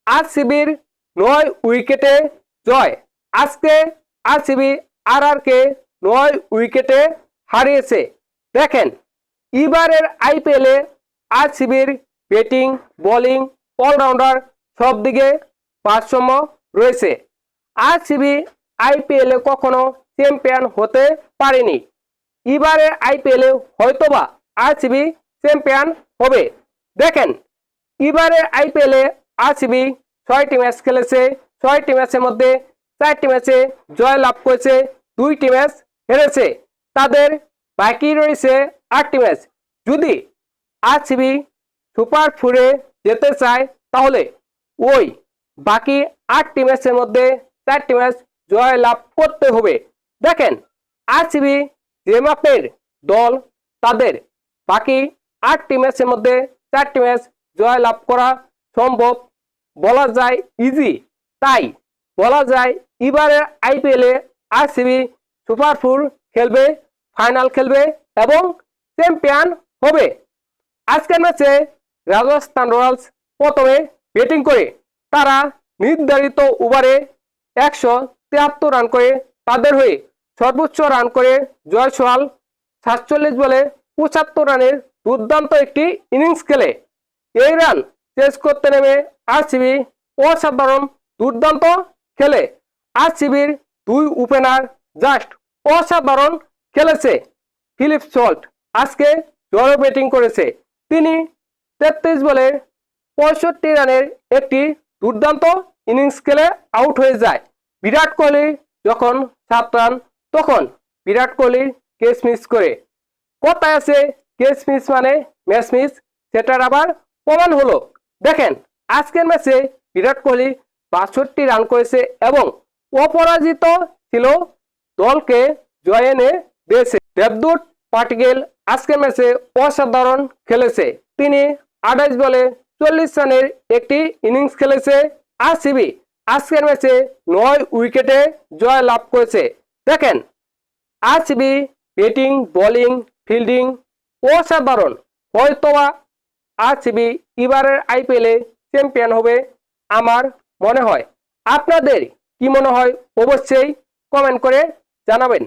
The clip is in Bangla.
আরসিবির 9 উইকেটে জয়। আজকে আরসিবি আরআরকে 9 উইকেটে হারিয়েছে। দেখেন এবারের আইপিএলে আরসিবির ব্যাটিং বোলিং অলরাউন্ডার সব দিকে ভারসাম্য রয়েছে। আরসিবি আইপিএলে কখনো চ্যাম্পিয়ন হতে পারেনি। এবারে আইপিএলে হয়তোবা আরসিবি চ্যাম্পিয়ন হবে। দেখেন এবারে আইপিএলে আরসিবি 6টি ম্যাচ খেলেছে। 6টি ম্যাচের মধ্যে 4টি ম্যাচে জয় লাভ করেছে, 2টি ম্যাচ হেরেছে। তাদের বাকি রয়েছে 8টি ম্যাচ। যদি আরসিবি সুপার 4-এ যেতে চায় তাহলে ওই বাকি 8টি ম্যাচের মধ্যে 4টি ম্যাচ জয় লাভ করতে হবে। দেখেন আরসিবি যে মাপের দল, তাদের বাকি 8টি ম্যাচের মধ্যে 4টি ম্যাচ জয় লাভ করা সম্ভব, বলা যায় ইজি। তাই বলা যায় এবারের আইপিএলে আরসিবি সুপার 4 খেলবে, ফাইনাল খেলবে এবং চ্যাম্পিয়ন হবে। আজকের ম্যাচে রাজস্থান রয়্যালস প্রথমে ব্যাটিং করে তারা নির্ধারিত ওভারে 173 রান করে তাদের হয়ে সর্বোচ্চ রান করে জয়সওয়াল 47 বলে 75 রানের দুর্দান্ত একটি ইনিংস খেলে। এই রান চেস করতে নেমে আরসিবি অসাধারণ দুর্দান্ত খেলে। আরসিবির 2 ওপেনার জাস্ট অসাধারণ খেলেছে। ফিলিপ সল্ট আজকে জোরে ব্যাটিং করেছে। তিনি 33 বলে 65 রানের একটি দুর্দান্ত ইনিংস খেলে আউট হয়ে যায়। বিরাট কোহলি যখন 7 রান, তখন বিরাট কোহলি ক্যাচ মিস করে। কথায় আছে ক্যাচ মিস মানে ম্যাচ মিস, সেটার আবার প্রমাণ হলো। দেখেন আজকের ম্যাচে বিরাট কোহলি 62 রান করেছে এবং অপরাজিত ছিল, দলকে জয় এনে দিয়েছে। দেবদূত পাটিল আজকের ম্যাচে অসাধারণ খেলেছে। তিনি 28 বলে 40 রানের একটি ইনিংস খেলেছে। আরসিবি আজকের ম্যাচে 9 উইকেটে জয় লাভ করেছে। দেখেন আরসিবি ব্যাটিং বোলিং ফিল্ডিং অসাধারণ। হয়তোবা আরসিবি এবারের আইপিএলে চ্যাম্পিয়ন হবে আমার মনে হয়। আপনাদের কি মনে হয় অবশ্যই কমেন্ট করে জানাবেন।